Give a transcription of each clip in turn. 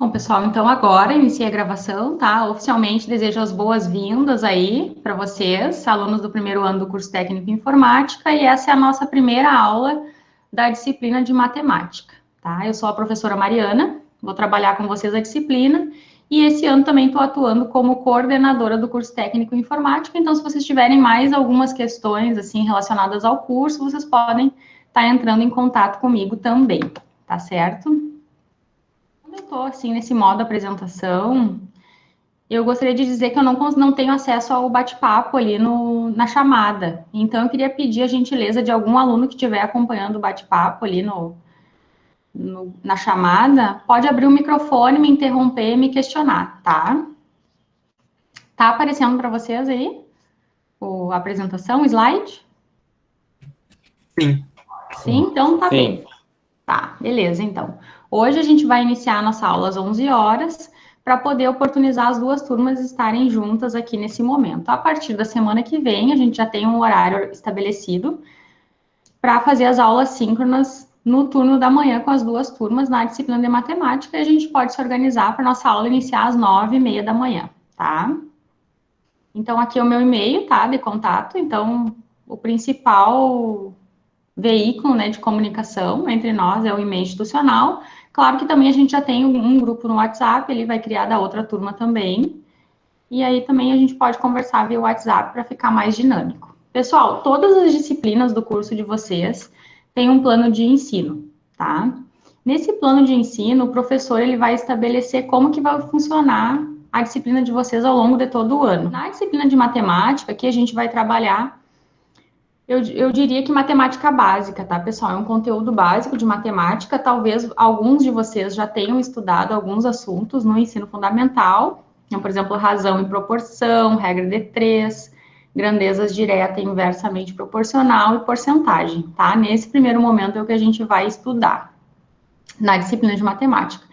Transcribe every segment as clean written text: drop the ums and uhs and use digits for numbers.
Bom, pessoal, então agora iniciei a gravação, tá? Oficialmente desejo as boas-vindas aí para vocês, alunos do primeiro ano do curso técnico em informática, e essa é a nossa primeira aula da disciplina de matemática, tá? Eu sou a professora Mariana, vou trabalhar com vocês a disciplina, e esse ano também estou atuando como coordenadora do curso técnico em informática, então se vocês tiverem mais algumas questões, assim, relacionadas ao curso, vocês podem estar entrando em contato comigo também, tá certo? Quando eu estou assim nesse modo apresentação, eu gostaria de dizer que eu não tenho acesso ao bate-papo ali na chamada. Então, eu queria pedir a gentileza de algum aluno que estiver acompanhando o bate-papo ali na chamada, pode abrir o microfone, me interromper e me questionar, tá? Tá aparecendo para vocês aí a apresentação, o slide? Sim. Sim, então tá Sim. bem. Tá, beleza, então. Hoje a gente vai iniciar a nossa aula às 11 horas, para poder oportunizar as duas turmas estarem juntas aqui nesse momento. A partir da semana que vem, a gente já tem um horário estabelecido para fazer as aulas síncronas no turno da manhã com as duas turmas na disciplina de matemática, e a gente pode se organizar para nossa aula iniciar às 9h30 da manhã, tá? Então, aqui é o meu e-mail, tá, de contato. Então, o principal veículo, né, de comunicação entre nós é o e-mail institucional. Claro que também a gente já tem um grupo no WhatsApp, ele vai criar da outra turma também. E aí também a gente pode conversar via WhatsApp para ficar mais dinâmico. Pessoal, todas as disciplinas do curso de vocês têm um plano de ensino, tá? Nesse plano de ensino, o professor ele vai estabelecer como que vai funcionar a disciplina de vocês ao longo de todo o ano. Na disciplina de matemática, aqui a gente vai trabalhar eu diria que matemática básica, tá, pessoal? É um conteúdo básico de matemática. Talvez alguns de vocês já tenham estudado alguns assuntos no ensino fundamental, como, por exemplo, razão e proporção, regra de três, grandezas direta e inversamente proporcional e porcentagem, tá? Nesse primeiro momento é o que a gente vai estudar na disciplina de matemática.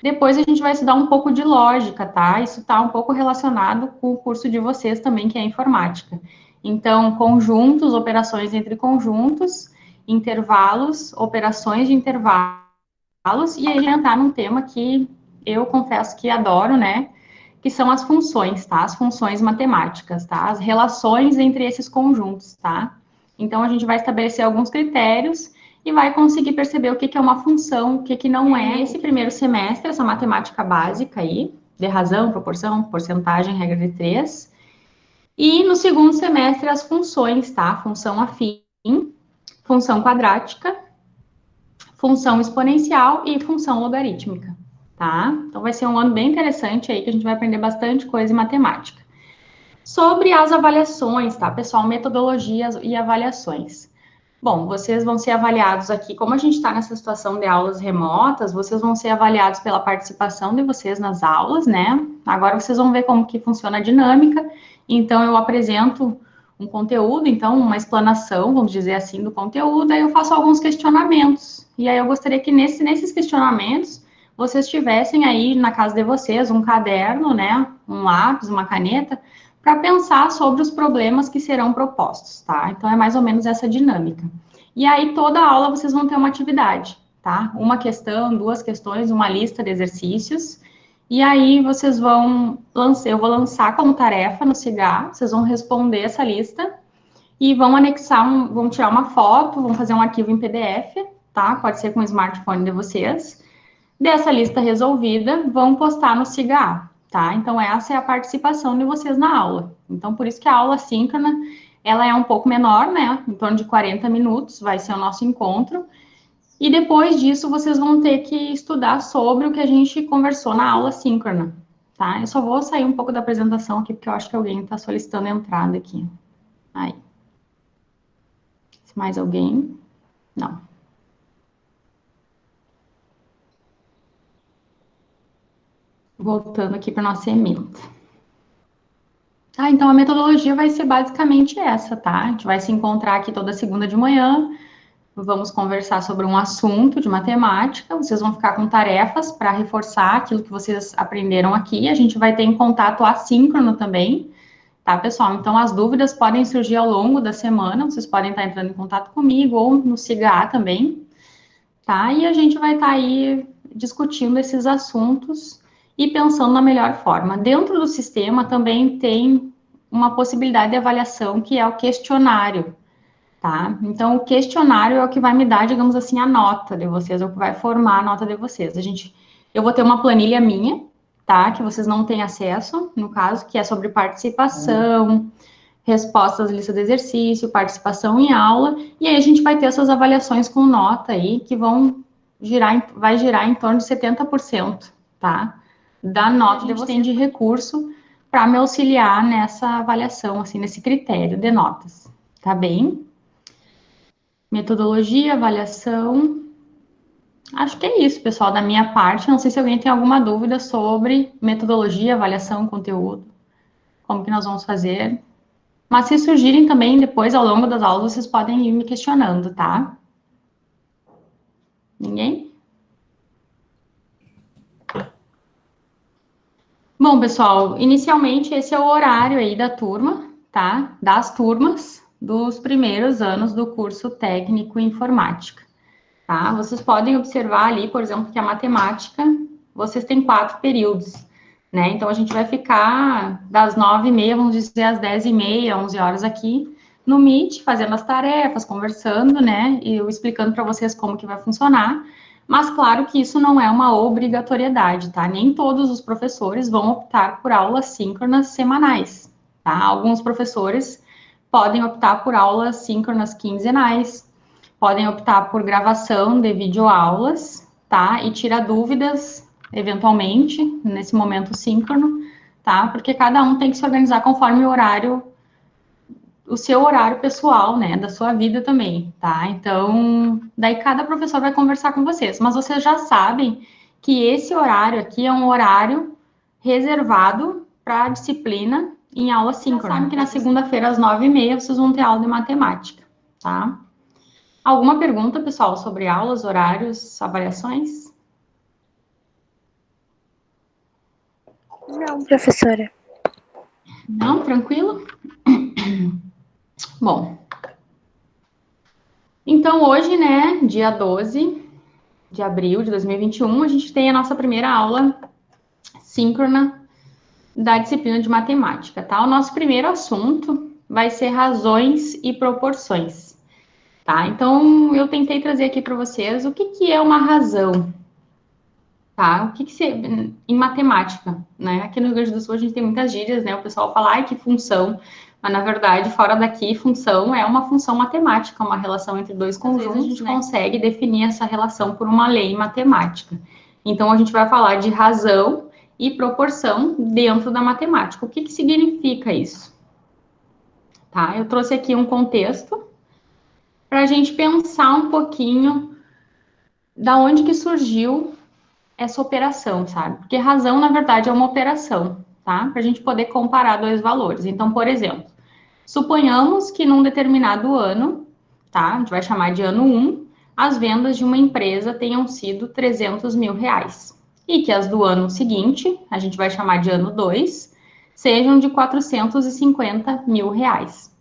Depois a gente vai estudar um pouco de lógica, tá? Isso está um pouco relacionado com o curso de vocês também, que é informática. Então, conjuntos, operações entre conjuntos, intervalos, operações de intervalos, e aí entrar num tema que eu confesso que adoro, né? Que são as funções, tá? As funções matemáticas, tá? As relações entre esses conjuntos, tá? Então, a gente vai estabelecer alguns critérios e vai conseguir perceber o que, que é uma função, o que, que não é. Nesse primeiro semestre, essa matemática básica aí, de razão, proporção, porcentagem, regra de três. E no segundo semestre, as funções, tá? Função afim, função quadrática, função exponencial e função logarítmica, tá? Então, vai ser um ano bem interessante aí, que a gente vai aprender bastante coisa em matemática. Sobre as avaliações, tá, pessoal? Metodologias e avaliações. Bom, vocês vão ser avaliados aqui, como a gente está nessa situação de aulas remotas, vocês vão ser avaliados pela participação de vocês nas aulas, né? Agora vocês vão ver como que funciona a dinâmica. Então, eu apresento um conteúdo, então, uma explanação, vamos dizer assim, do conteúdo, aí eu faço alguns questionamentos. E aí eu gostaria que nesses questionamentos, vocês tivessem aí na casa de vocês um caderno, né? Um lápis, uma caneta, para pensar sobre os problemas que serão propostos, tá? Então, é mais ou menos essa dinâmica. E aí, toda aula vocês vão ter uma atividade, tá? Uma questão, duas questões, uma lista de exercícios. E aí, eu vou lançar como tarefa no CIGA, vocês vão responder essa lista e vão anexar, vão tirar uma foto, vão fazer um arquivo em PDF, tá? Pode ser com o smartphone de vocês. Dessa lista resolvida, vão postar no SIGA, tá? Então, essa é a participação de vocês na aula. Então, por isso que a aula síncrona, ela é um pouco menor, né? Em torno de 40 minutos vai ser o nosso encontro. E depois disso, vocês vão ter que estudar sobre o que a gente conversou na aula síncrona, tá? Eu só vou sair um pouco da apresentação aqui, porque eu acho que alguém está solicitando a entrada aqui. Aí. Mais alguém? Não. Voltando aqui para nossa ementa. Ah, então a metodologia vai ser basicamente essa, tá? A gente vai se encontrar aqui toda segunda de manhã, vamos conversar sobre um assunto de matemática, vocês vão ficar com tarefas para reforçar aquilo que vocês aprenderam aqui, a gente vai ter em contato assíncrono também, tá, pessoal? Então as dúvidas podem surgir ao longo da semana, vocês podem estar entrando em contato comigo ou no SIGA também, tá? E a gente vai estar aí discutindo esses assuntos e pensando na melhor forma. Dentro do sistema também tem uma possibilidade de avaliação que é o questionário, tá? Então, o questionário é o que vai me dar, digamos assim, a nota de vocês, é o que vai formar a nota de vocês. Eu vou ter uma planilha minha, tá? Que vocês não têm acesso, no caso, que é sobre participação, respostas, lista de exercício, participação em aula, e aí a gente vai ter essas avaliações com nota aí, que vai girar em torno de 70%, tá? Da nota que você tem de recurso para me auxiliar nessa avaliação, assim, nesse critério de notas, tá bem? Metodologia, avaliação. Acho que é isso, pessoal, da minha parte. Não sei se alguém tem alguma dúvida sobre metodologia, avaliação, conteúdo, como que nós vamos fazer. Mas se surgirem também depois, ao longo das aulas, vocês podem ir me questionando, tá? Ninguém? Bom, pessoal, inicialmente esse é o horário aí da turma, tá? Das turmas dos primeiros anos do curso técnico em informática, tá? Vocês podem observar ali, por exemplo, que a matemática, vocês têm 4 períodos, né? Então, a gente vai ficar das 9h30, vamos dizer, às 10h30, 11 horas aqui, no Meet, fazendo as tarefas, conversando, né? E eu explicando para vocês como que vai funcionar. Mas, claro que isso não é uma obrigatoriedade, tá? Nem todos os professores vão optar por aulas síncronas semanais, tá? Alguns professores podem optar por aulas síncronas quinzenais, podem optar por gravação de videoaulas, tá? E tirar dúvidas, eventualmente, nesse momento síncrono, tá? Porque cada um tem que se organizar conforme o seu horário pessoal, né? Da sua vida também, tá? Então, daí cada professor vai conversar com vocês. Mas vocês já sabem que esse horário aqui é um horário reservado para disciplina em aula síncrona. Vocês sabem que na segunda-feira, às 9h30, vocês vão ter aula de matemática, tá? Alguma pergunta, pessoal, sobre aulas, horários, avaliações? Não, professora. Não, tranquilo? Bom, então hoje, né, dia 12 de abril de 2021, a gente tem a nossa primeira aula síncrona da disciplina de matemática, tá? O nosso primeiro assunto vai ser razões e proporções, tá? Então, eu tentei trazer aqui para vocês o que que é uma razão, tá? O que que em matemática, né? Aqui no Rio Grande do Sul a gente tem muitas gírias, né? O pessoal fala, ai, que função, mas na verdade, fora daqui, função é uma função matemática, uma relação entre dois conjuntos. Às vezes a gente consegue definir essa relação por uma lei matemática. Então, a gente vai falar de razão e proporção dentro da matemática. O que que significa isso? Tá? Eu trouxe aqui um contexto para a gente pensar um pouquinho da onde que surgiu essa operação, sabe? Porque razão, na verdade, é uma operação, tá? Para a gente poder comparar dois valores. Então, por exemplo, suponhamos que num determinado ano, tá? A gente vai chamar de ano 1, as vendas de uma empresa tenham sido 300 mil reais. E que as do ano seguinte, a gente vai chamar de ano 2, sejam de 450 mil reais.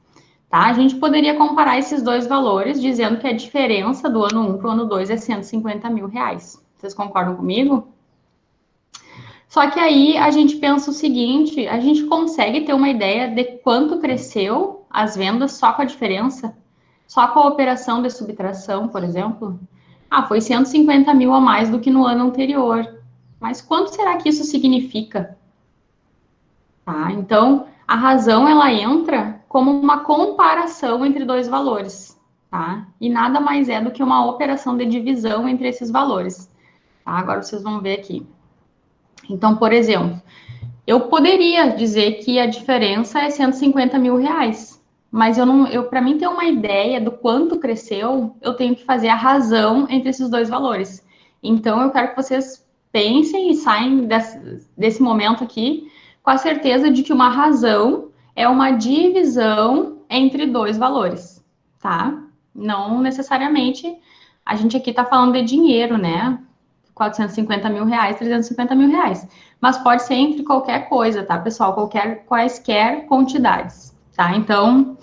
Tá? A gente poderia comparar esses dois valores, dizendo que a diferença do ano 1 para o ano 2 é 150 mil reais. Vocês concordam comigo? Só que aí a gente pensa o seguinte, a gente consegue ter uma ideia de quanto cresceu as vendas só com a diferença? Só com a operação de subtração, por exemplo? Ah, foi 150 mil a mais do que no ano anterior. Mas quanto será que isso significa? Tá? Então, a razão, ela entra como uma comparação entre dois valores, tá? E nada mais é do que uma operação de divisão entre esses valores. Tá? Agora vocês vão ver aqui. Então, por exemplo, eu poderia dizer que a diferença é 150 mil reais, mas para mim ter uma ideia do quanto cresceu, eu tenho que fazer a razão entre esses dois valores. Então, eu quero que vocês pensem e saiam desse momento aqui com a certeza de que uma razão é uma divisão entre dois valores, tá? Não necessariamente a gente aqui está falando de dinheiro, né? 450 mil reais, 350 mil reais. Mas pode ser entre quaisquer coisa, tá, pessoal? Quaisquer quantidades, tá? Então,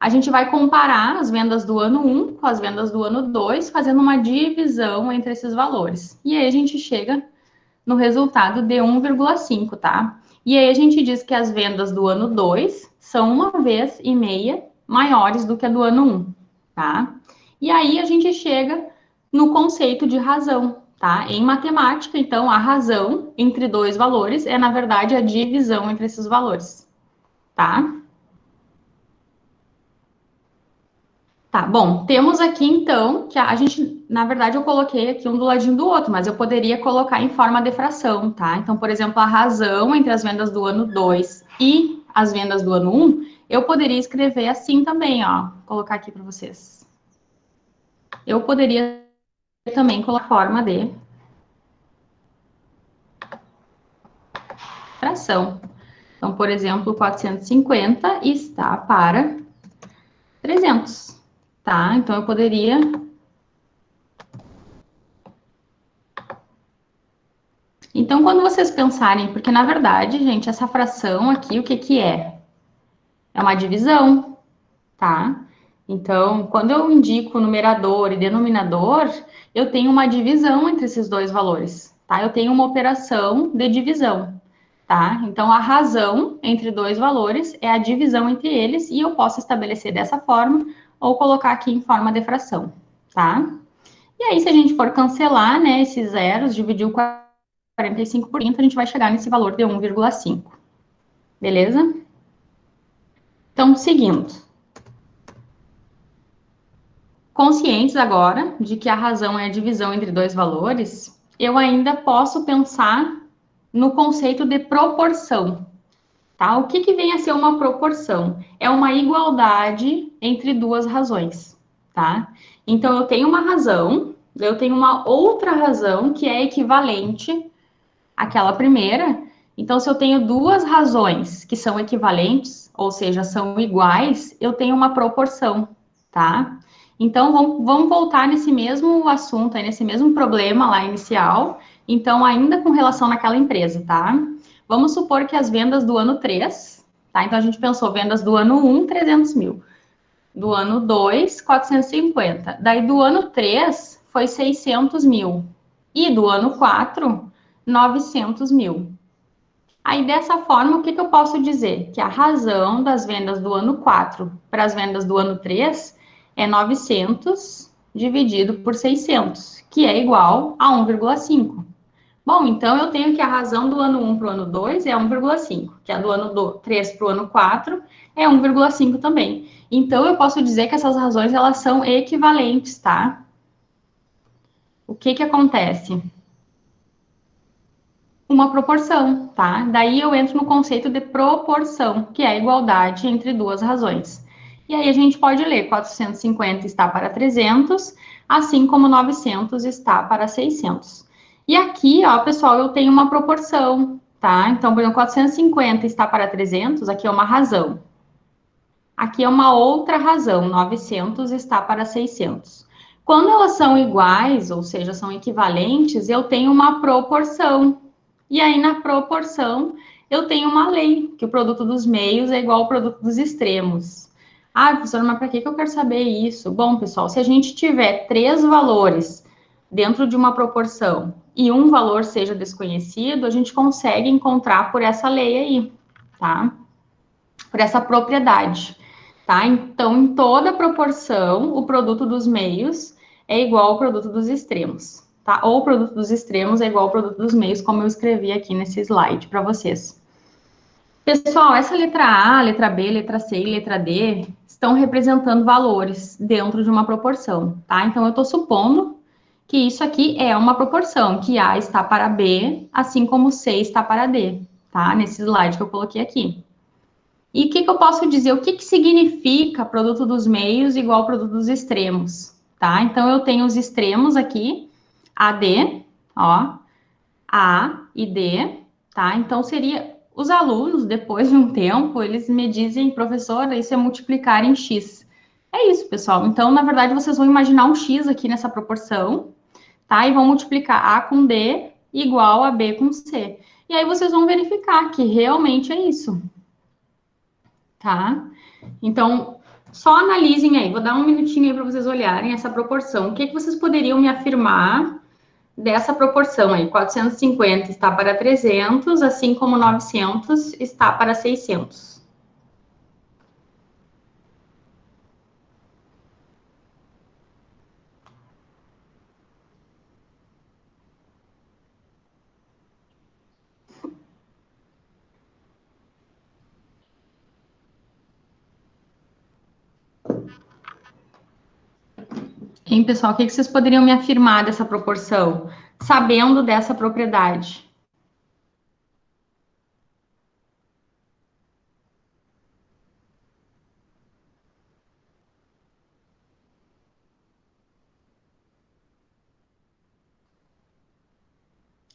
a gente vai comparar as vendas do ano 1 com as vendas do ano 2, fazendo uma divisão entre esses valores. E aí a gente chega no resultado de 1,5, tá? E aí a gente diz que as vendas do ano 2 são 1,5 vezes maiores do que a do ano 1, tá? E aí a gente chega no conceito de razão, tá? Em matemática, então, a razão entre dois valores é, na verdade, a divisão entre esses valores, tá? Tá, bom, temos aqui então que a gente, na verdade, eu coloquei aqui um do ladinho do outro, mas eu poderia colocar em forma de fração, tá? Então, por exemplo, a razão entre as vendas do ano 2 e as vendas do ano 1, eu poderia escrever assim também, ó, vou colocar aqui para vocês. Eu poderia também colocar a forma de fração. Então, por exemplo, 450 está para 300, tá? Então, eu poderia. Então, quando vocês pensarem, porque na verdade, gente, essa fração aqui, o que que é? É uma divisão, tá? Então, quando eu indico numerador e denominador, eu tenho uma divisão entre esses dois valores, tá? Eu tenho uma operação de divisão, tá? Então, a razão entre dois valores é a divisão entre eles, e eu posso estabelecer dessa forma ou colocar aqui em forma de fração, tá? E aí, se a gente for cancelar, né, esses zeros, dividir o 45 por 30, a gente vai chegar nesse valor de 1,5. Beleza? Então, seguindo. Conscientes agora de que a razão é a divisão entre dois valores, eu ainda posso pensar no conceito de proporção, tá? O que que vem a ser uma proporção? É uma igualdade entre duas razões, tá? Então, eu tenho uma razão, eu tenho uma outra razão que é equivalente àquela primeira. Então, se eu tenho duas razões que são equivalentes, ou seja, são iguais, eu tenho uma proporção, tá? Então, vamos voltar nesse mesmo assunto, nesse mesmo problema lá inicial. Então, ainda com relação naquela empresa, tá? Vamos supor que as vendas do ano 3, tá? Então, a gente pensou vendas do ano 1, 300 mil. Do ano 2, 450. Daí, do ano 3, foi 600 mil. E do ano 4, 900 mil. Aí, dessa forma, o que que eu posso dizer? Que a razão das vendas do ano 4 para as vendas do ano 3 é 900 dividido por 600, que é igual a 1,5. Bom, então eu tenho que a razão do ano 1 para o ano 2 é 1,5, que a do ano 3 para o ano 4 é 1,5 também. Então, eu posso dizer que essas razões elas são equivalentes, tá? O que que acontece? Uma proporção, tá? Daí eu entro no conceito de proporção, que é a igualdade entre duas razões. E aí a gente pode ler 450 está para 300, assim como 900 está para 600. E aqui, ó, pessoal, eu tenho uma proporção, tá? Então, por exemplo, 450 está para 300, aqui é uma razão. Aqui é uma outra razão, 900 está para 600. Quando elas são iguais, ou seja, são equivalentes, eu tenho uma proporção. E aí, na proporção, eu tenho uma lei, que o produto dos meios é igual ao produto dos extremos. Ah, professora, mas para que eu quero saber isso? Bom, pessoal, se a gente tiver três valores dentro de uma proporção e um valor seja desconhecido, a gente consegue encontrar por essa lei aí, tá? Por essa propriedade, tá? Então, em toda proporção, o produto dos meios é igual ao produto dos extremos, tá? Ou o produto dos extremos é igual ao produto dos meios, como eu escrevi aqui nesse slide para vocês. Pessoal, essa letra A, letra B, letra C e letra D estão representando valores dentro de uma proporção, tá? Então, eu estou supondo que isso aqui é uma proporção, que A está para B, assim como C está para D, tá? Nesse slide que eu coloquei aqui. E o que que eu posso dizer? O que que significa produto dos meios igual produto dos extremos, tá? Então, eu tenho os extremos aqui, AD, ó, A e D, tá? Então, seria... Os alunos, depois de um tempo, eles me dizem, professora, isso é multiplicar em X. É isso, pessoal. Então, na verdade, vocês vão imaginar um X aqui nessa proporção, tá? E vão multiplicar A com D igual a B com C. E aí, vocês vão verificar que realmente é isso, tá? Então, Só analisem aí, vou dar um minutinho aí para vocês olharem essa proporção. O que vocês poderiam me afirmar dessa proporção aí? 450 está para 300, assim como 900 está para 600. Hein, pessoal, o que vocês poderiam me afirmar dessa proporção, sabendo dessa propriedade?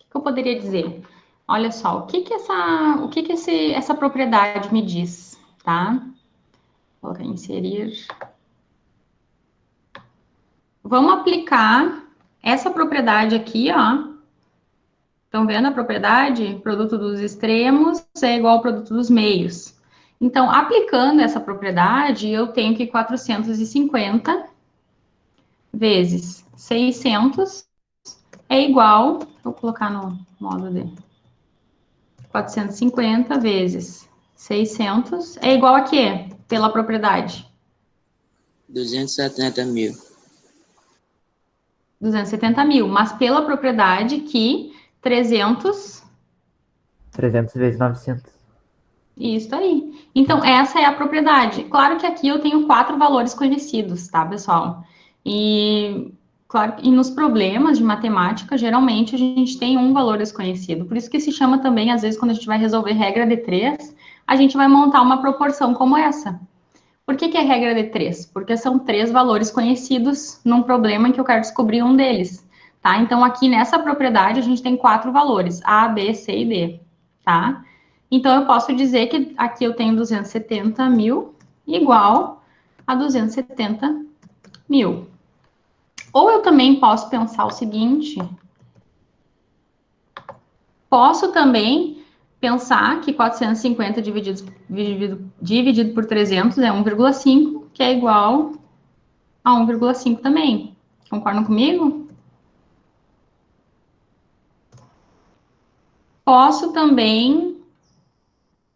O que eu poderia dizer? Olha só, essa propriedade me diz, tá? Vou colocar inserir. Vamos aplicar essa propriedade aqui, ó. Estão vendo a propriedade? Produto dos extremos é igual ao produto dos meios. Então, aplicando essa propriedade, eu tenho que 450 vezes 600 é igual, vou colocar no modo de 450 vezes 600 é igual a quê? Pela propriedade? 270 mil. 270 mil, mas pela propriedade que 300 vezes 900. Isso aí. Então, essa é a propriedade. Claro que aqui eu tenho 4 valores conhecidos, tá, pessoal? E, claro, e nos problemas de matemática, geralmente a gente tem um valor desconhecido. Por isso que se chama também, às vezes, quando a gente vai resolver regra de 3, a gente vai montar uma proporção como essa. Por que é regra de 3? Porque são 3 valores conhecidos num problema em que eu quero descobrir um deles, tá? Então, aqui nessa propriedade, a gente tem 4 valores, A, B, C e D, tá? Então, eu posso dizer que aqui eu tenho 270 mil igual a 270 mil. Ou eu também posso pensar o seguinte, posso também pensar que 450 dividido por 300 é 1,5, que é igual a 1,5 também. Concordam comigo? Posso também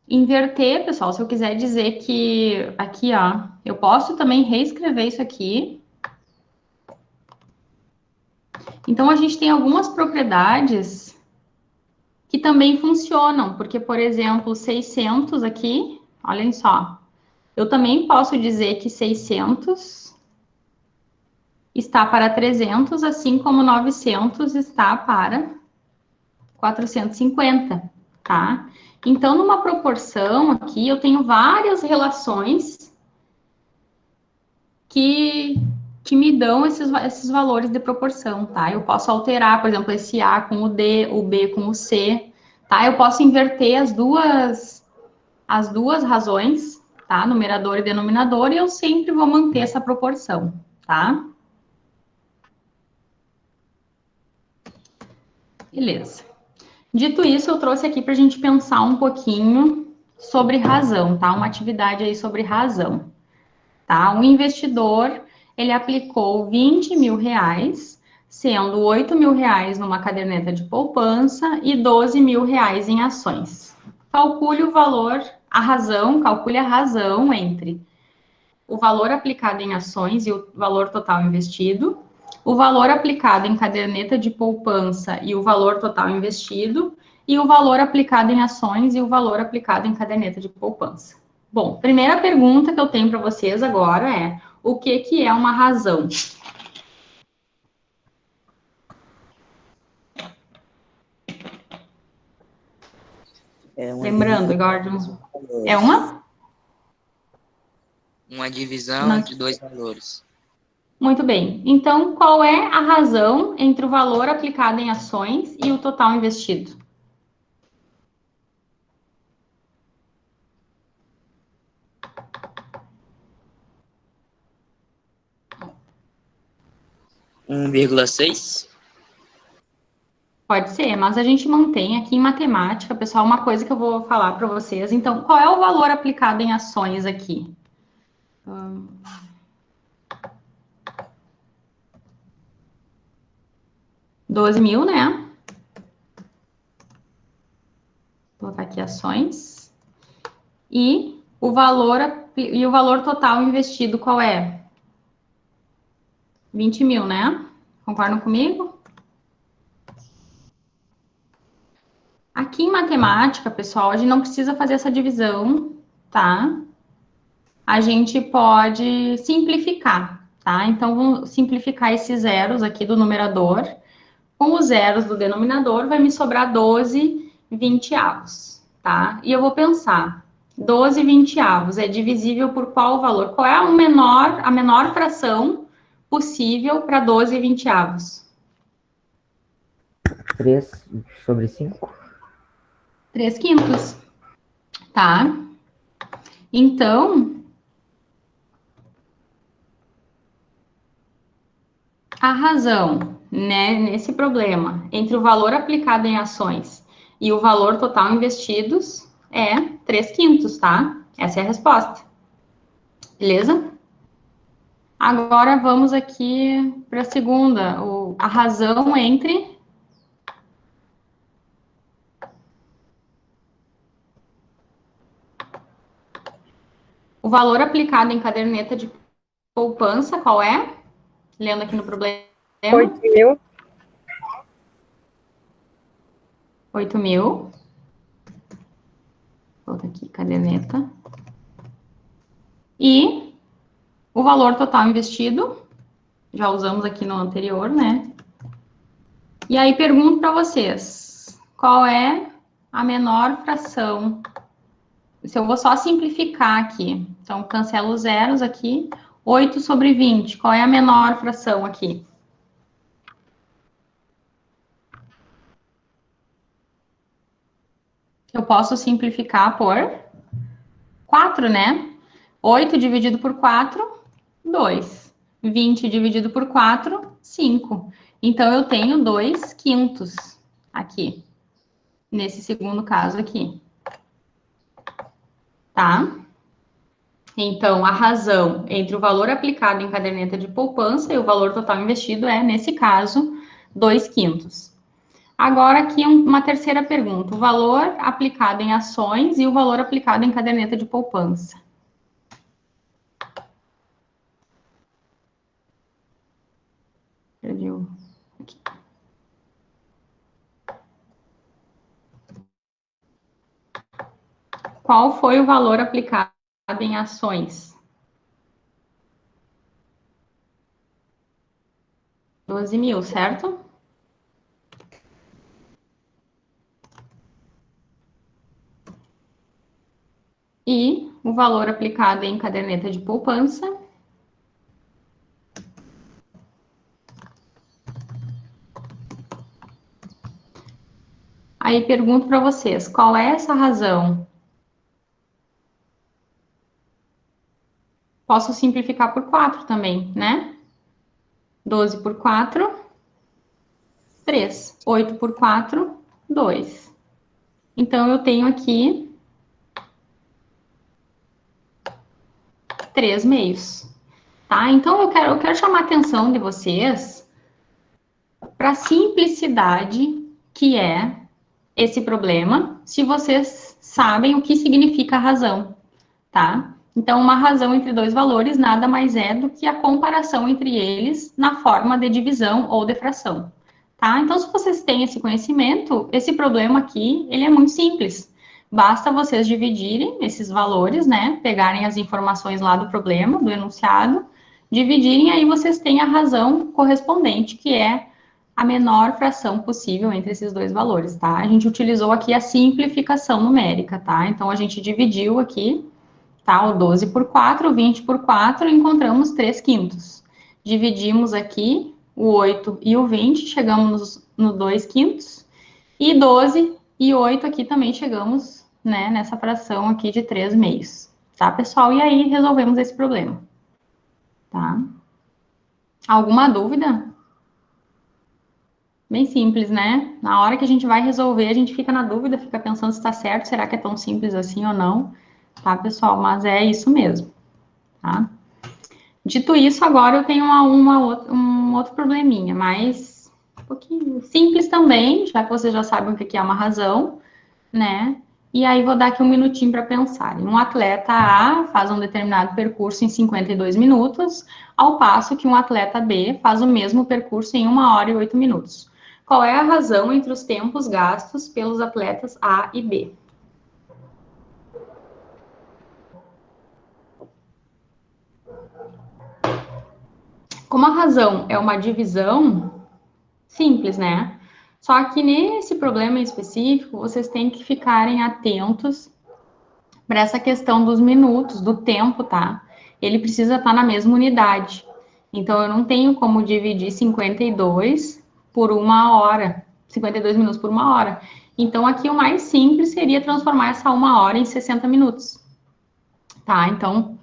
inverter, pessoal, se eu quiser dizer que aqui, ó, eu posso também reescrever isso aqui. Então, a gente tem algumas propriedades que também funcionam, porque, por exemplo, 600 aqui, olhem só, eu também posso dizer que 600 está para 300, assim como 900 está para 450, tá? Então, numa proporção aqui, eu tenho várias relações que me dão esses valores de proporção, tá? Eu posso alterar, por exemplo, esse A com o D, o B com o C, tá? Eu posso inverter as duas razões, tá? Numerador e denominador, e eu sempre vou manter essa proporção, tá? Beleza. Dito isso, eu trouxe aqui para a gente pensar um pouquinho sobre razão, tá? Uma atividade aí sobre razão, tá? Um investidor, ele aplicou 20 mil reais, sendo 8 mil reais numa caderneta de poupança e 12 mil reais em ações. Calcule o valor, calcule a razão entre o valor aplicado em ações e o valor total investido, o valor aplicado em caderneta de poupança e o valor total investido, e o valor aplicado em ações e o valor aplicado em caderneta de poupança. Bom, primeira pergunta que eu tenho para vocês agora é: o que é uma razão? Lembrando, Gordon, é uma? Uma divisão Não. entre dois valores. Muito bem. Então, qual é a razão entre o valor aplicado em ações e o total investido? Um 1,6? Pode ser, mas a gente mantém aqui em matemática, pessoal, uma coisa que eu vou falar para vocês. Então, qual é o valor aplicado em ações aqui? 12.000, né? Vou botar aqui ações. E o valor total investido qual é? 20.000, né? Concordam comigo? Aqui em matemática, pessoal, a gente não precisa fazer essa divisão, tá? A gente pode simplificar, tá? Então, vamos simplificar esses zeros aqui do numerador. Com os zeros do denominador, vai me sobrar 12 vinteavos, tá? E eu vou pensar, 12 vinteavos é divisível por qual valor? Qual é a menor fração possível para 12 vinteavos? 3/5. 3 quintos, tá? Então, a razão, né, nesse problema, entre o valor aplicado em ações e o valor total investidos é 3 quintos, tá? Essa é a resposta. Beleza? Agora vamos aqui para a segunda, a razão entre o valor aplicado em caderneta de poupança, qual é? Lendo aqui no problema. 8.000. 8.000. Vou botar aqui, caderneta. E o valor total investido, já usamos aqui no anterior, né? E aí pergunto para vocês, qual é a menor fração? Se eu vou só simplificar aqui, então cancelo os zeros aqui, 8/20, qual é a menor fração aqui? Eu posso simplificar por 4, né? 8 dividido por 4, 2. 20 dividido por 4, 5. Então, eu tenho 2 quintos aqui, nesse segundo caso aqui. Tá? Então, a razão entre o valor aplicado em caderneta de poupança e o valor total investido é, nesse caso, 2 quintos. Agora, aqui uma terceira pergunta. O valor aplicado em ações e o valor aplicado em caderneta de poupança. Perdi o... Aqui. Qual foi o valor aplicado em ações? 12.000, certo? E o valor aplicado em caderneta de poupança? Aí pergunto para vocês, qual é essa razão? Posso simplificar por 4 também, né? 12 por 4, 3. 8 por 4, 2. Então, eu tenho aqui 3 meios, tá? Então, eu quero chamar a atenção de vocês para a simplicidade que é esse problema, se vocês sabem o que significa a razão, tá? Então, uma razão entre dois valores nada mais é do que a comparação entre eles na forma de divisão ou de fração, tá? Então, se vocês têm esse conhecimento, esse problema aqui, ele é muito simples. Basta vocês dividirem esses valores, né? Pegarem as informações lá do problema, do enunciado, dividirem, aí vocês têm a razão correspondente, que é a menor fração possível entre esses dois valores, tá? A gente utilizou aqui a simplificação numérica, tá? Então, a gente dividiu aqui, tá? O 12 por 4, o 20 por 4, e encontramos 3 quintos. Dividimos aqui o 8 e o 20, chegamos no 2 quintos. E 12 e 8 aqui também chegamos, né, nessa fração aqui de 3 meios. Tá, pessoal? E aí, resolvemos esse problema. Tá? Alguma dúvida? Bem simples, né? Na hora que a gente vai resolver, a gente fica na dúvida, fica pensando se está certo, será que é tão simples assim ou não, tá, pessoal? Mas é isso mesmo, tá? Dito isso, agora eu tenho um outro probleminha, mas um pouquinho simples também, já que vocês já sabem o que é uma razão, né? E aí vou dar aqui um minutinho para pensar. Um atleta A faz um determinado percurso em 52 minutos, ao passo que um atleta B faz o mesmo percurso em 1 hora e 8 minutos. Qual é a razão entre os tempos gastos pelos atletas A e B? Como a razão é uma divisão, simples, né? Só que nesse problema em específico, vocês têm que ficarem atentos para essa questão dos minutos, do tempo, tá? Ele precisa estar na mesma unidade. Então, eu não tenho como dividir 52 por 1 hora, 52 minutos por 1 hora. Então, aqui o mais simples seria transformar essa 1 hora em 60 minutos. Tá? Então,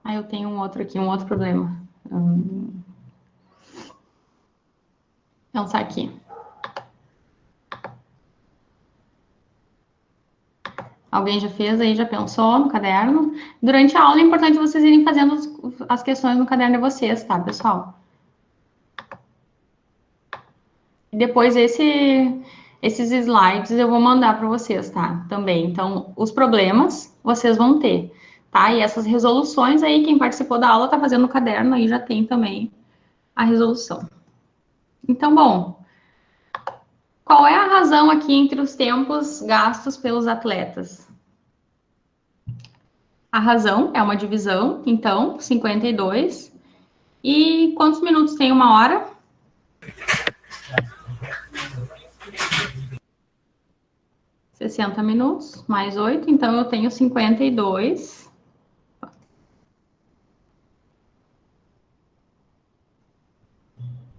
aí eu tenho um outro problema. Pensar aqui. Alguém já fez aí, já pensou no caderno? Durante a aula é importante vocês irem fazendo as questões no caderno de vocês, tá, pessoal? Depois esses slides eu vou mandar para vocês, tá? Também. Então, os problemas vocês vão ter, tá? E essas resoluções aí, quem participou da aula tá fazendo no caderno, aí já tem também a resolução. Então, bom, qual é a razão aqui entre os tempos gastos pelos atletas? A razão é uma divisão, então, 52. E quantos minutos tem 1 hora? 60 minutos, mais 8, então eu tenho 52.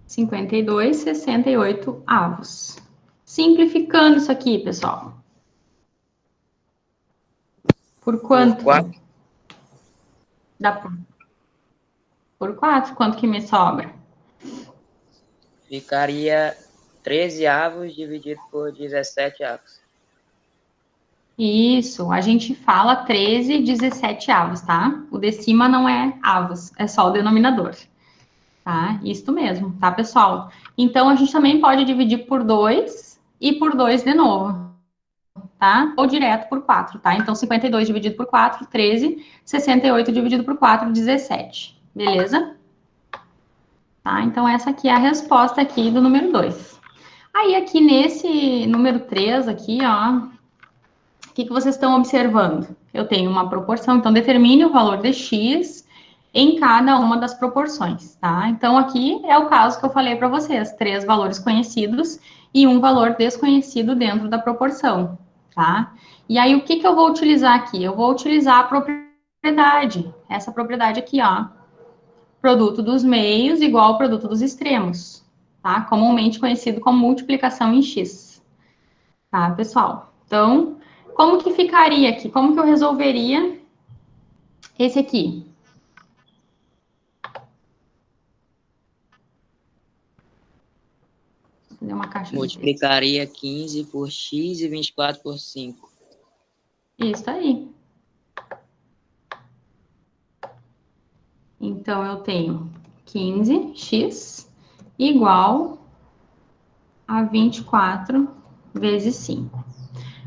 52, 68 avos. Simplificando isso aqui, pessoal. Por quanto? Por 4. Por 4, quanto que me sobra? Ficaria 13 avos dividido por 17 avos. Isso, a gente fala 13, 17 avos, tá? O de cima não é avos, é só o denominador. Tá? Isso mesmo, tá, pessoal? Então, a gente também pode dividir por 2 e por 2 de novo, tá? Ou direto por 4, tá? Então, 52 dividido por 4, 13. 68 dividido por 4, 17. Beleza? Tá? Então, essa aqui é a resposta aqui do número 2. Aí, aqui nesse número 3 aqui, ó, o que vocês estão observando? Eu tenho uma proporção, então determine o valor de x em cada uma das proporções, tá? Então, aqui é o caso que eu falei para vocês, 3 valores conhecidos e um valor desconhecido dentro da proporção, tá? E aí, o que eu vou utilizar aqui? Eu vou utilizar a propriedade, essa propriedade aqui, ó, produto dos meios igual ao produto dos extremos, tá? Comumente conhecido como multiplicação em x, tá, pessoal? Então, como que ficaria aqui? Como que eu resolveria esse aqui? Vou fazer uma caixa Multiplicaria 15 por x e 24 por 5. Isso aí. Então, eu tenho 15x igual a 24 vezes 5.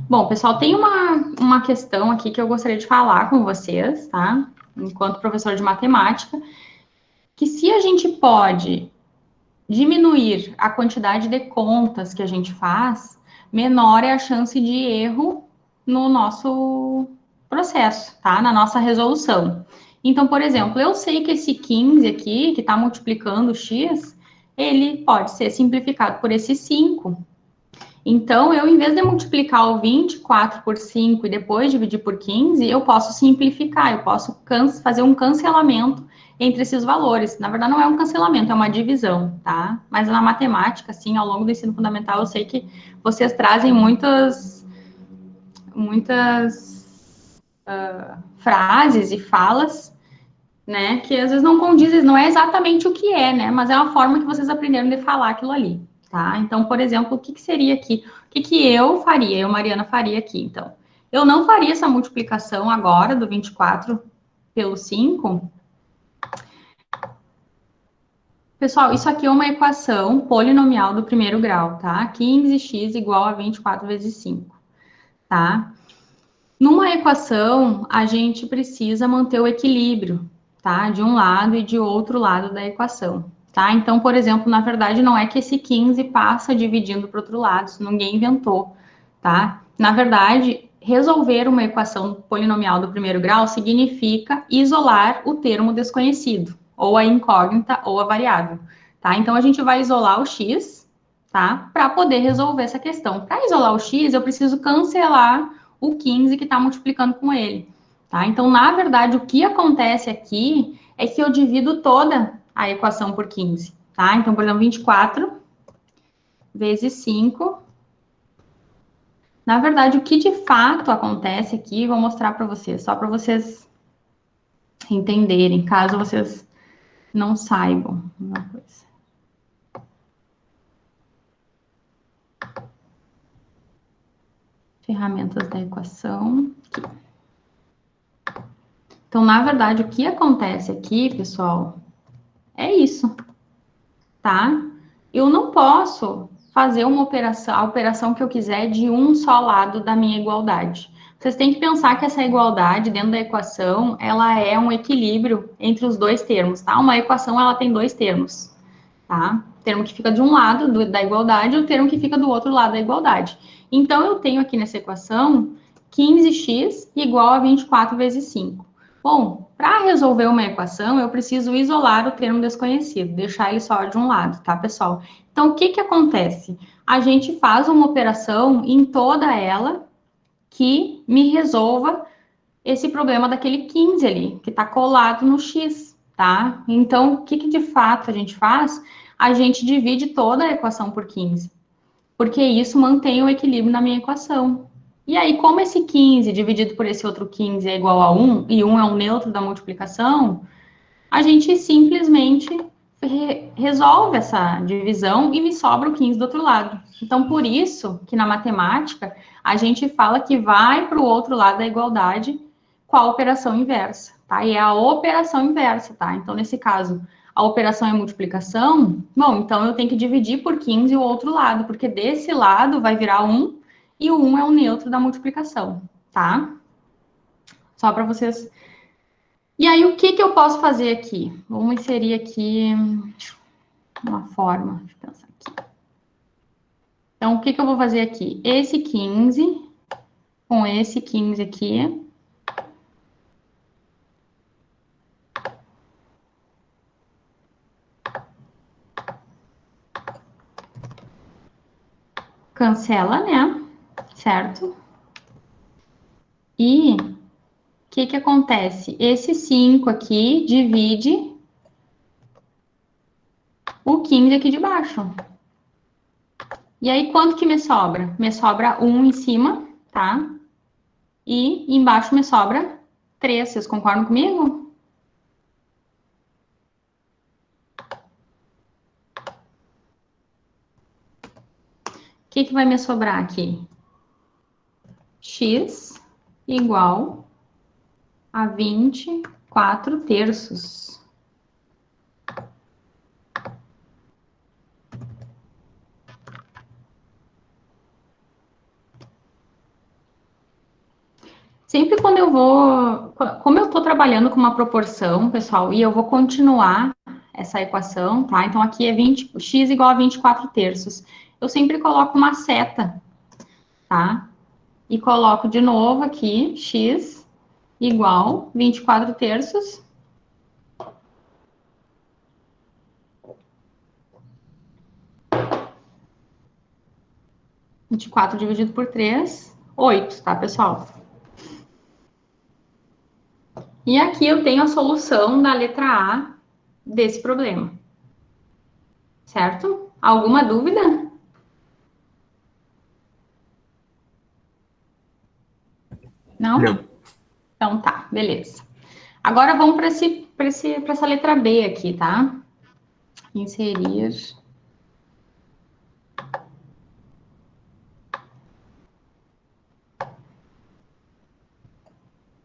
Bom, pessoal, tem uma questão aqui que eu gostaria de falar com vocês, tá? Enquanto professor de matemática, que se a gente pode diminuir a quantidade de contas que a gente faz, menor é a chance de erro no nosso processo, tá? Na nossa resolução. Então, por exemplo, eu sei que esse 15 aqui, que está multiplicando o x, ele pode ser simplificado por esse 5. Então, eu, em vez de multiplicar o 24 por 5 e depois dividir por 15, eu posso simplificar, eu posso fazer um cancelamento entre esses valores. Na verdade, não é um cancelamento, é uma divisão, tá? Mas na matemática, assim, ao longo do ensino fundamental, eu sei que vocês trazem muitas frases e falas, né, que às vezes não condizem, não é exatamente o que é, né, mas é uma forma que vocês aprenderam de falar aquilo ali, tá? Então, por exemplo, o que seria aqui? O que eu faria, Mariana, faria aqui, então? Eu não faria essa multiplicação agora do 24 pelo 5. Pessoal, isso aqui é uma equação polinomial do primeiro grau, tá? 15x igual a 24 vezes 5, tá? Numa equação, a gente precisa manter o equilíbrio, tá? De um lado e de outro lado da equação, tá? Então, por exemplo, na verdade, não é que esse 15 passa dividindo para o outro lado, isso ninguém inventou, tá? Na verdade, resolver uma equação polinomial do primeiro grau significa isolar o termo desconhecido, ou a incógnita, ou a variável, tá? Então, a gente vai isolar o x, tá? Para poder resolver essa questão. Para isolar o x, eu preciso cancelar o 15 que está multiplicando com ele, tá? Então, na verdade, o que acontece aqui é que eu divido toda a equação por 15, tá? Então, por exemplo, 24 vezes 5. Na verdade, o que de fato acontece aqui, vou mostrar para vocês, só para vocês entenderem, caso vocês não saibam uma coisa. Ferramentas da equação. Aqui. Então, na verdade, o que acontece aqui, pessoal, é isso, tá? Eu não posso fazer uma operação, a operação que eu quiser de um só lado da minha igualdade. Vocês têm que pensar que essa igualdade dentro da equação, ela é um equilíbrio entre os dois termos, tá? Uma equação, ela tem dois termos, tá? O termo que fica de um lado da igualdade e o termo que fica do outro lado da igualdade. Então, eu tenho aqui nessa equação 15x igual a 24 vezes 5. Bom, para resolver uma equação, eu preciso isolar o termo desconhecido, deixar ele só de um lado, tá, pessoal? Então, o que que acontece? A gente faz uma operação em toda ela que me resolva esse problema daquele 15 ali, que está colado no x, tá? Então, o que que de fato a gente faz? A gente divide toda a equação por 15, porque isso mantém o equilíbrio na minha equação. E aí, como esse 15 dividido por esse outro 15 é igual a 1, e 1 é um neutro da multiplicação, a gente simplesmente resolve essa divisão e me sobra o 15 do outro lado. Então, por isso que na matemática, a gente fala que vai para o outro lado da igualdade com a operação inversa, tá? E é a operação inversa, tá? Então, nesse caso, a operação é multiplicação, bom, então eu tenho que dividir por 15 o outro lado, porque desse lado vai virar 1, e o 1 é o neutro da multiplicação, tá? Só para vocês. E aí, o que que eu posso fazer aqui? Vamos inserir aqui uma forma, deixa eu pensar aqui. Então, o que que eu vou fazer aqui? Esse 15 com esse 15 aqui. Cancela, né? Certo? E o que que acontece? Esse 5 aqui divide o 15 aqui de baixo. E aí, quanto que me sobra? Me sobra 1 em cima, tá? E embaixo me sobra 3. Vocês concordam comigo? O que que vai me sobrar aqui? X igual a 24 terços. Sempre quando eu vou, como eu estou trabalhando com uma proporção, pessoal, e eu vou continuar essa equação, tá? Então, aqui é x igual a 24 terços. Eu sempre coloco uma seta, tá? E coloco de novo aqui, x igual 24 terços. Vinte e quatro dividido por 3, 8, tá, pessoal? E aqui eu tenho a solução da letra A desse problema. Certo? Alguma dúvida? Não? Não. Então tá, beleza. Agora vamos para essa letra B aqui, tá? Inserir.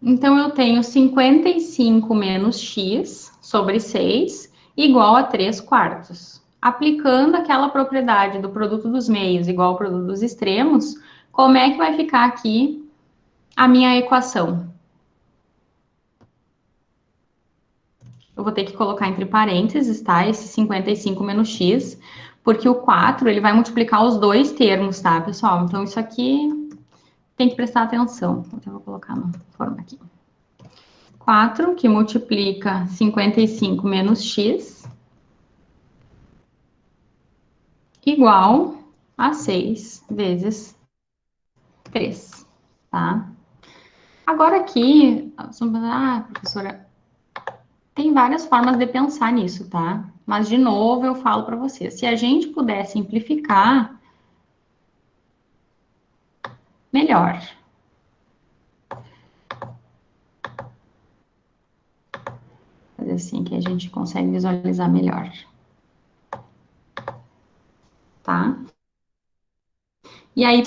Então, eu tenho 55 menos x sobre 6 igual a 3 quartos. Aplicando aquela propriedade do produto dos meios igual ao produto dos extremos, como é que vai ficar aqui a minha equação? Eu vou ter que colocar entre parênteses, tá? Esse 55 menos x, porque o 4, ele vai multiplicar os dois termos, tá, pessoal? Então, isso aqui tem que prestar atenção. Então, eu vou colocar na forma aqui. 4, que multiplica 55 menos x, igual a 6 vezes 3, tá? Agora aqui, professora, tem várias formas de pensar nisso, tá? Mas, de novo, eu falo para você, se a gente puder simplificar, melhor. Fazer assim que a gente consegue visualizar melhor. Tá? E aí,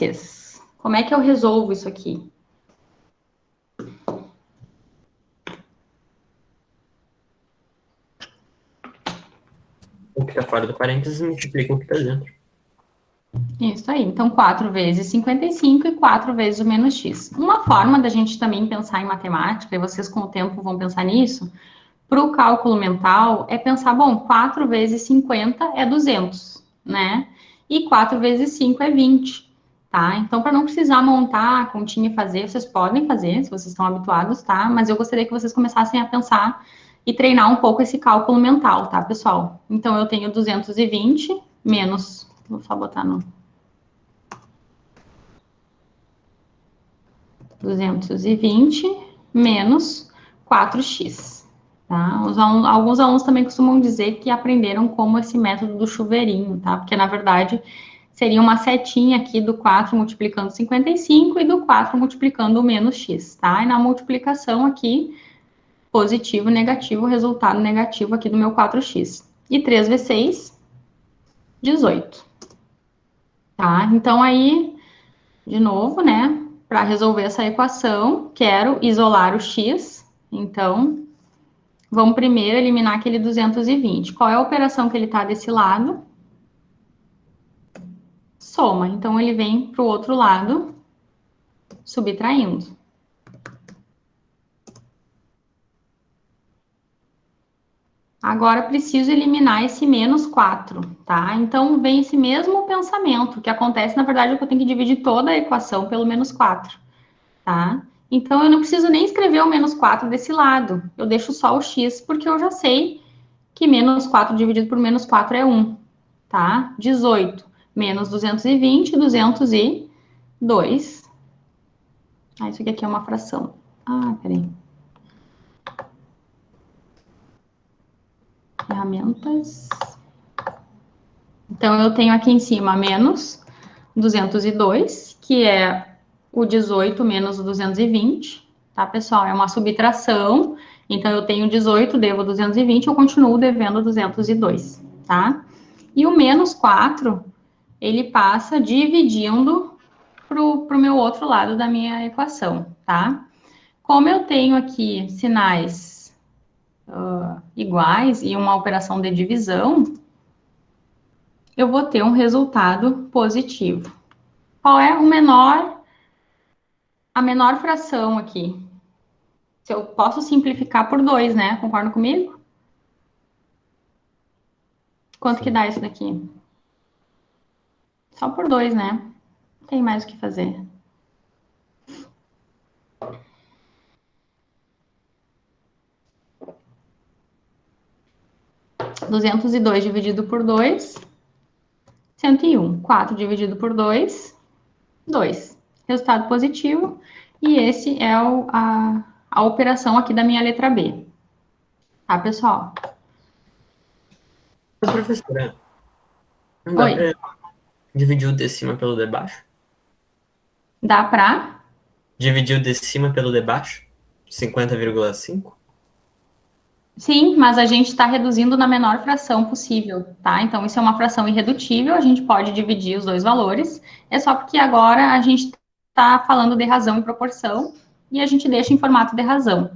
como é que eu resolvo isso aqui? O que tá fora do parênteses multiplica o que tá dentro. Isso aí. Então, 4 vezes 55 e 4 vezes o menos x. Uma forma da gente também pensar em matemática, e vocês com o tempo vão pensar nisso, para o cálculo mental, é pensar, bom, 4 vezes 50 é 200, né? E 4 vezes 5 é 20, tá? Então, para não precisar montar a continha e fazer, vocês podem fazer, se vocês estão habituados, tá? Mas eu gostaria que vocês começassem a pensar e treinar um pouco esse cálculo mental, tá, pessoal? Então, eu tenho 220 menos, vou só botar no 220 menos 4x. Tá? Alguns alunos também costumam dizer que aprenderam como esse método do chuveirinho, tá? Porque, na verdade, seria uma setinha aqui do 4 multiplicando 55 e do 4 multiplicando o menos x, tá? E na multiplicação aqui, positivo, negativo, resultado negativo aqui do meu 4x. E 3 vezes 6, 18. Tá? Então, aí, de novo, né? Para resolver essa equação, quero isolar o x. Então, vamos primeiro eliminar aquele 220. Qual é a operação que ele está desse lado? Soma. Então, ele vem para o outro lado, subtraindo. Agora, preciso eliminar esse menos 4, tá? Então, vem esse mesmo pensamento. O que acontece, na verdade, é que eu tenho que dividir toda a equação pelo menos 4, tá? Então, eu não preciso nem escrever o menos 4 desse lado. Eu deixo só o x, porque eu já sei que menos 4 dividido por menos 4 é 1, tá? 18 menos 220, 202. Ah, isso aqui é uma fração. Ah, peraí. Ferramentas. Então, eu tenho aqui em cima menos 202, que é o 18 menos o 220, tá, pessoal? É uma subtração. Então, eu tenho 18, devo 220, eu continuo devendo 202, tá? E o menos 4, ele passa dividindo para o meu outro lado da minha equação, tá? Como eu tenho aqui sinais iguais e uma operação de divisão, eu vou ter um resultado positivo. Qual é a menor fração aqui? Se eu posso simplificar por 2, né? Concorda comigo? Quanto que dá isso daqui? Só por 2, né? Não tem mais o que fazer. 202 dividido por 2, 101. 4 dividido por 2, 2. Resultado positivo. E esse é a operação aqui da minha letra B. Tá, pessoal? Mas, professora, não dá Oi. pra dividir o de cima pelo de baixo? Dá pra? Dividir o de cima pelo de baixo? 50,5? Sim, mas a gente está reduzindo na menor fração possível, tá? Então, isso é uma fração irredutível, a gente pode dividir os dois valores. É só porque agora a gente está falando de razão e proporção, e a gente deixa em formato de razão,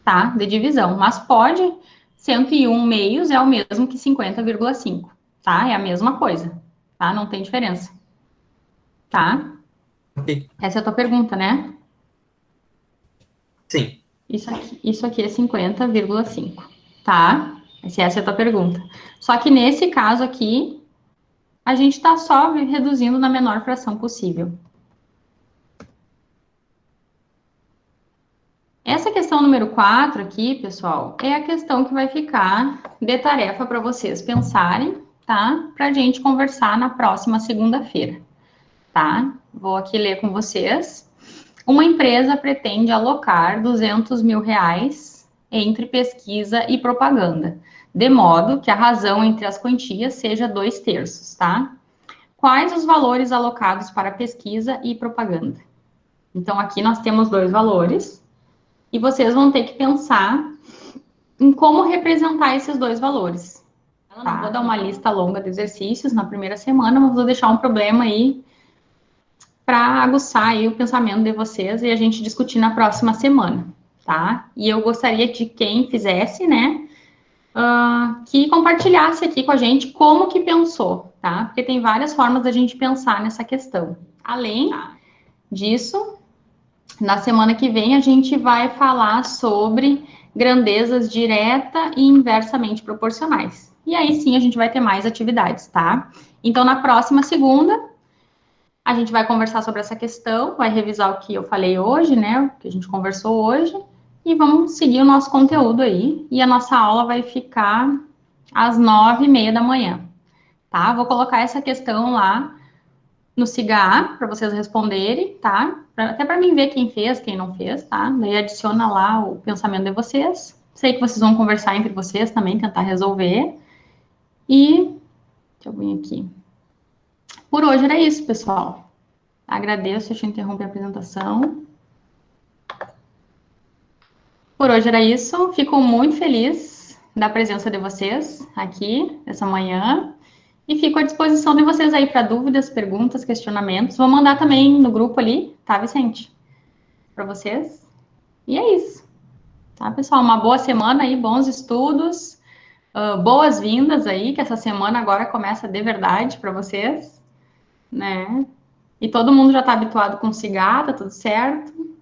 tá? De divisão. Mas pode, 101 meios é o mesmo que 50,5, tá? É a mesma coisa, tá? Não tem diferença, tá? Ok. Essa é a tua pergunta, né? Sim. Isso aqui é 50,5, tá? Essa é a tua pergunta. Só que nesse caso aqui, a gente está só reduzindo na menor fração possível. Essa questão número 4 aqui, pessoal, é a questão que vai ficar de tarefa para vocês pensarem, tá? Para a gente conversar na próxima segunda-feira, tá? Vou aqui ler com vocês. Uma empresa pretende alocar R$ 200 mil entre pesquisa e propaganda, de modo que a razão entre as quantias seja 2/3, tá? Quais os valores alocados para pesquisa e propaganda? Então, aqui nós temos dois valores, e vocês vão ter que pensar em como representar esses dois valores. Tá? Vou dar uma lista longa de exercícios na primeira semana, mas vou deixar um problema aí para aguçar aí o pensamento de vocês e a gente discutir na próxima semana, tá? E eu gostaria de quem fizesse, né, que compartilhasse aqui com a gente como que pensou, tá? Porque tem várias formas da gente pensar nessa questão. Além disso, na semana que vem a gente vai falar sobre grandezas direta e inversamente proporcionais. E aí sim a gente vai ter mais atividades, tá? Então na próxima segunda a gente vai conversar sobre essa questão, vai revisar o que eu falei hoje, né? O que a gente conversou hoje, e vamos seguir o nosso conteúdo aí. E a nossa aula vai ficar às 9h30 da manhã, tá? Vou colocar essa questão lá no SIGA para vocês responderem, tá? Até para mim ver quem fez, quem não fez, tá? Daí adiciona lá o pensamento de vocês. Sei que vocês vão conversar entre vocês também, tentar resolver. E deixa eu vir aqui. Por hoje era isso, pessoal. Agradeço, deixa eu interromper a apresentação. Por hoje era isso. Fico muito feliz da presença de vocês aqui essa manhã. E fico à disposição de vocês aí para dúvidas, perguntas, questionamentos. Vou mandar também no grupo ali, tá, Vicente? Para vocês. E é isso. Tá, pessoal? Uma boa semana aí, bons estudos. Boas-vindas aí, que essa semana agora começa de verdade para vocês, né? E todo mundo já está habituado com cigarro, tá tudo certo.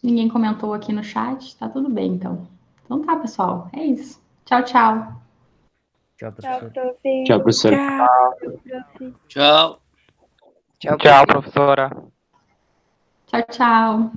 Ninguém comentou aqui no chat, tá tudo bem, então. Então tá, pessoal, é isso. Tchau, tchau. Tchau, Tchau, professor. prof. Tchau, professor. Prof. Tchau. Tchau, Tchau, prof. professora. Tchau, tchau.